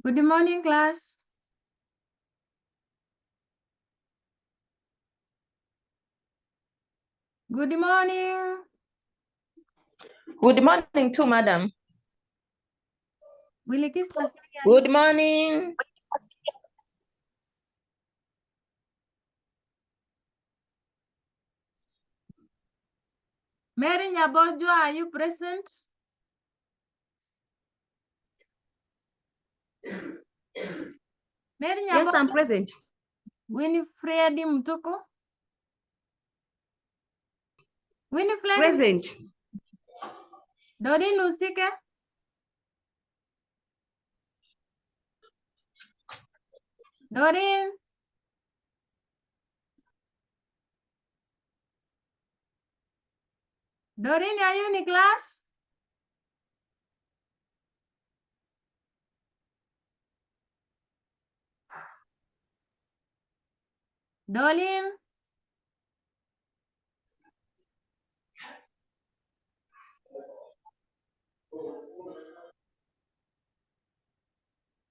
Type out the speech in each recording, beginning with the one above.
Good morning, class. Good morning. Good morning too, madam. Good morning. Mary Nyabojo, are you present? Mary Nyabojo. Yes, I'm present. Winifred Mtuko. Winifred. Present. Doreen Usike. Doreen. Doreen, are you in class? Doreen.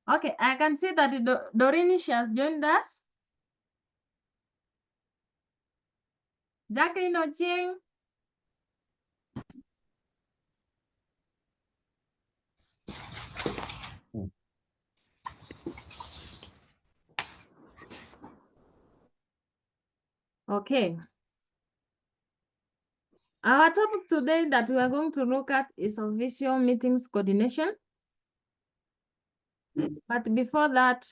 Okay, I can see that Doreen, she has joined us. Jacqueline Ochieng. Okay. Our topic today that we are going to look at is official meetings coordination. But before that,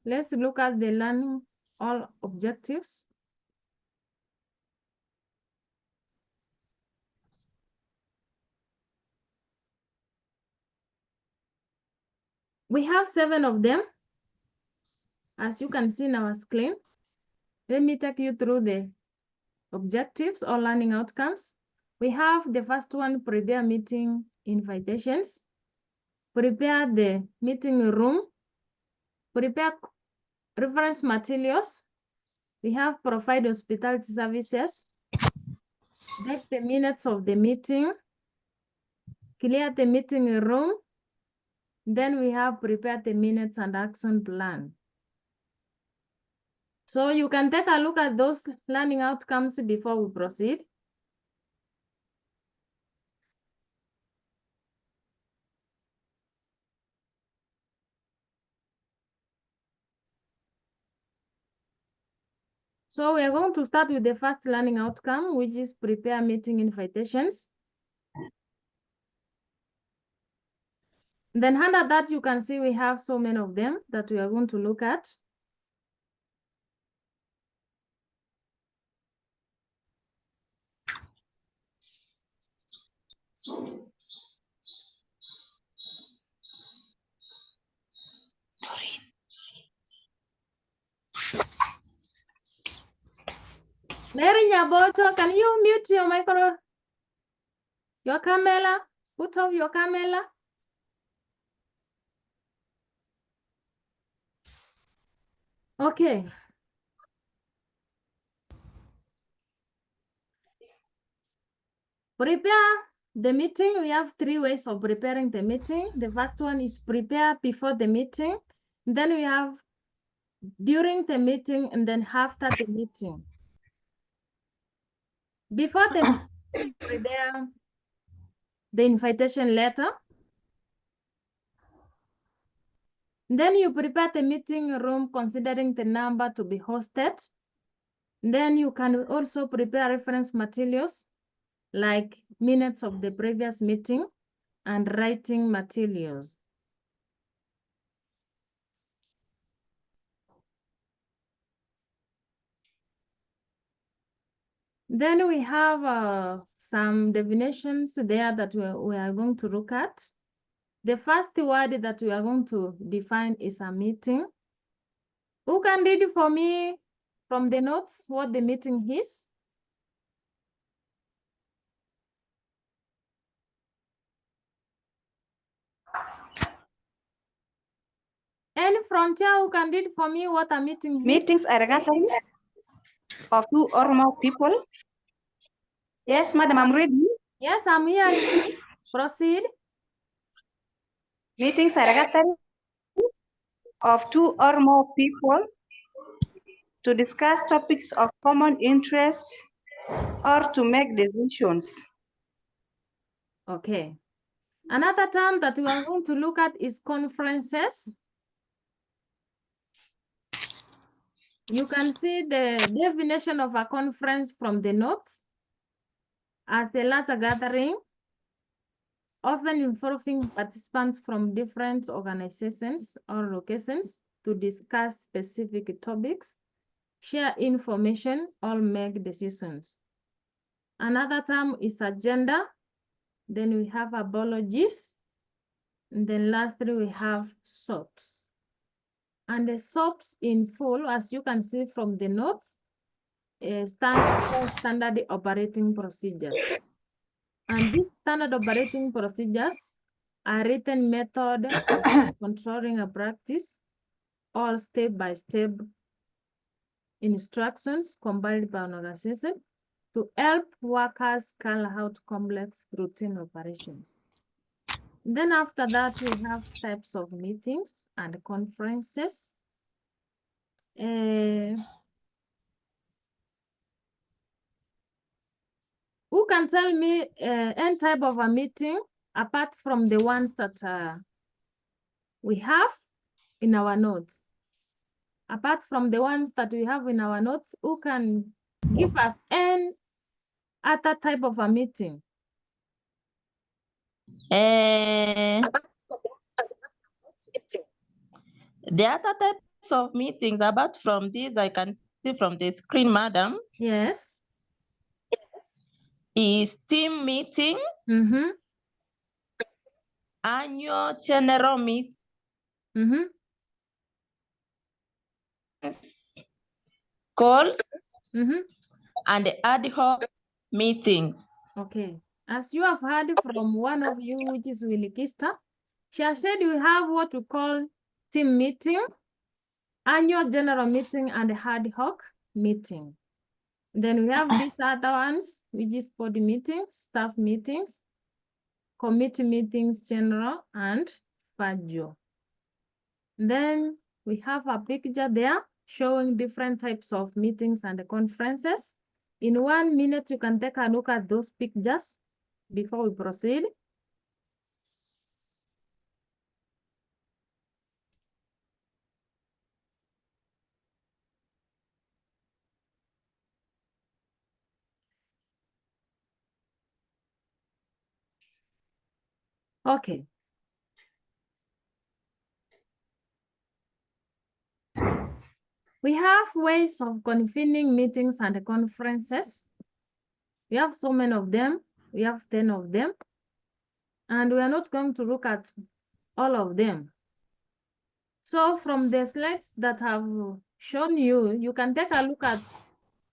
let's look at the learning all objectives. We have 7 of them, as you can see in our screen. Let me take you through the objectives or learning outcomes. We have the first one, prepare meeting invitations, prepare the meeting room, prepare reference materials. We have provide hospitality services, take the minutes of the meeting, clear the meeting room. Then we have prepare the minutes and action plan. So you can take a look at those learning outcomes before we proceed. So we are going to start with the first learning outcome, which is prepare meeting invitations. Then under that, you can see we have so many of them that we are going to look at. Mary Nyaboto, can you mute your micro, your camera? Put off your camera. Okay. Prepare the meeting. We have 3 ways of preparing the meeting. The first one is prepare before the meeting. Then we have during the meeting and then after the meeting. Before the meeting, prepare the invitation letter. Then you prepare the meeting room considering the number to be hosted. Then you can also prepare reference materials like minutes of the previous meeting and writing materials. Then we have some definitions there that we are going to look at. The first word that we are going to define is a meeting. Who can read for me from the notes what the meeting is? Any frontier who can read for me what a meeting is? Meetings are gatherings of 2 or more people. Yes, madam, I'm ready. Yes, I'm here. Proceed. Meetings are gatherings of 2 or more people to discuss topics of common interest or to make decisions. Okay. Another term that we are going to look at is conferences. You can see the definition of a conference from the notes as a larger gathering, often involving participants from different organizations or locations to discuss specific topics, share information, or make decisions. Another term is agenda. Then we have apologies. And then lastly, we have SOPs. And the SOPs in full, as you can see from the notes, stands for Standard Operating Procedures. And these standard operating procedures are written method of controlling a practice or step-by-step instructions compiled by an organization to help workers carry out complex routine operations. Then after that, we have types of meetings and conferences. Who can tell me any type of a meeting apart from the ones that we have in our notes? Apart from the ones that we have in our notes, who can give us any other type of a meeting? The other types of meetings, apart from these, I can see from the screen, madam. Yes. Is team meeting, annual general meeting, calls, and ad hoc meetings. Okay. As you have heard from one of you, which is Willie Kister, she has said we have what we call team meeting, annual general meeting, and ad hoc meeting. Then we have these other ones, which is board meetings, staff meetings, committee meetings, general, and FAJO. Then we have a picture there showing different types of meetings and conferences. In 1 minute, you can take a look at those pictures before we proceed. Okay. We have ways of convening meetings and conferences. We have so many of them. We have 10 of them. And we are not going to look at all of them. So from the slides that have shown you, you can take a look at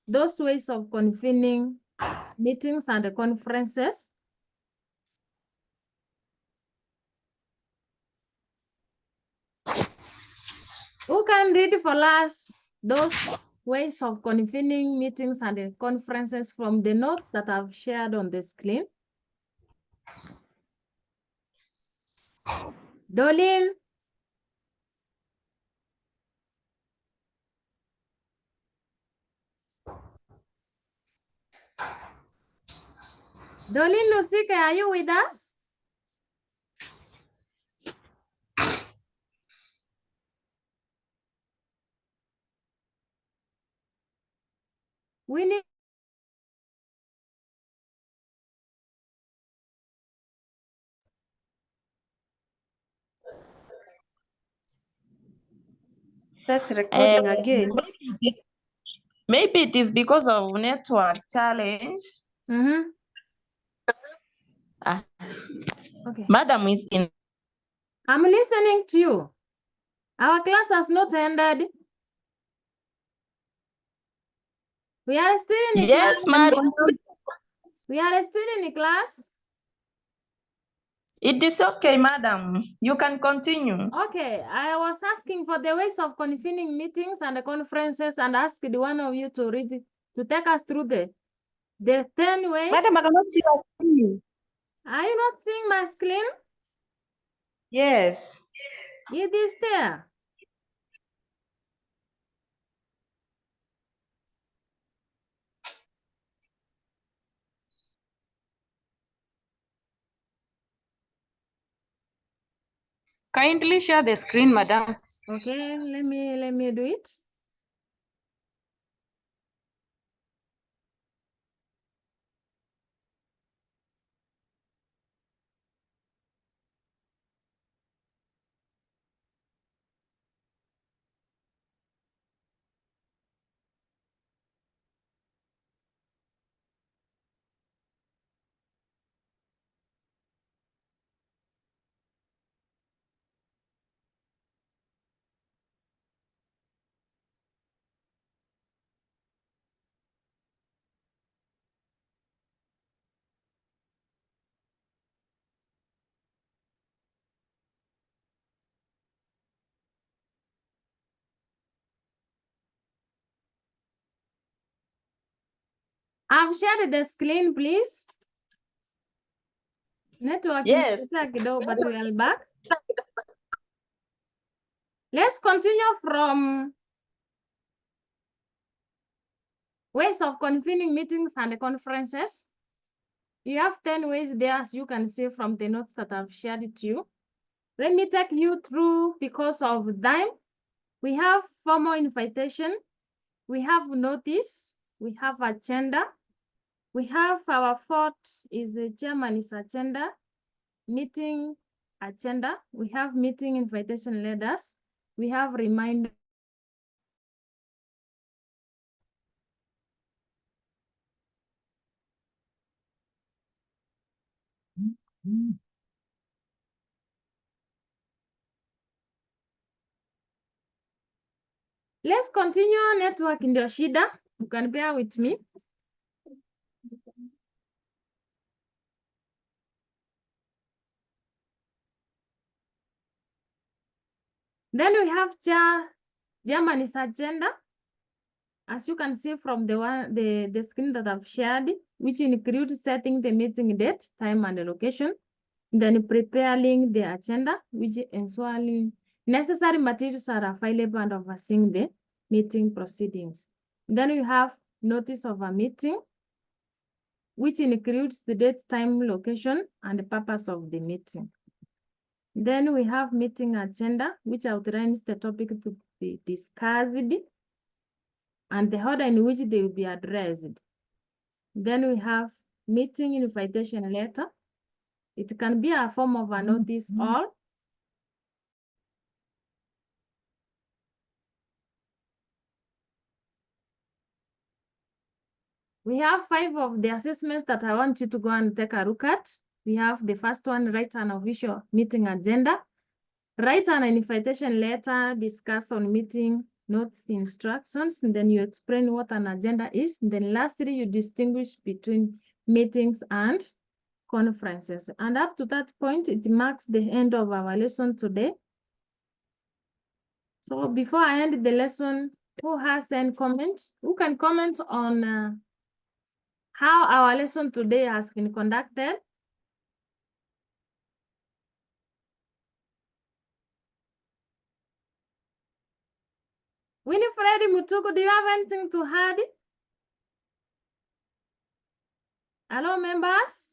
those ways of convening meetings and conferences. Who can read for us those ways of convening meetings and conferences from the notes that I've shared on the screen? Dolin? Dolin Lusike, are you with us? We need That's recording again. Maybe it is because of network challenge. Okay. Madam is in. I'm listening to you. Our class has not ended. We are still in Yes, class. madam. We are still in class. It is okay, madam. You can continue. Okay, I was asking for the ways of convening meetings and the conferences and asked one of you to read it, to take us through the 10 ways. Madam, I cannot see your screen. Are you not seeing my screen? Yes. It is there. Kindly share the screen, madam. Okay, let me do it. I've shared the screen, please. Network Yes. but we are back. Let's continue from ways of convening meetings and conferences. You have 10 ways there, as you can see from the notes that I've shared to you. Let me take you through because of time. We have formal invitation, we have notice, we have agenda, we have our fourth is the chairman's agenda, meeting agenda, we have meeting invitation letters, we have reminder. Let's continue network in the shida. You can bear with me. Then we have Germany's agenda. As you can see from the screen that I've shared, which includes setting the meeting date, time, and the location, then preparing the agenda, which ensuring necessary materials are available and overseeing the meeting proceedings. Then we have notice of a meeting, which includes the date, time, location, and the purpose of the meeting. Then we have meeting agenda, which outlines the topic to be discussed and the order in which they will be addressed. Then we have meeting invitation letter. It can be a form of a notice all. We have 5 of the assessments that I want you to go and take a look at. We have the first one, write an official meeting agenda. Write an invitation letter, discuss on meeting notes, instructions, and then you explain what an agenda is. And then lastly, you distinguish between meetings and conferences. And up to that point, it marks the end of our lesson today. So before I end the lesson, who has any comments? Who can comment on how our lesson today has been conducted? Winifred Mutuku, do you have anything to add? Hello, members.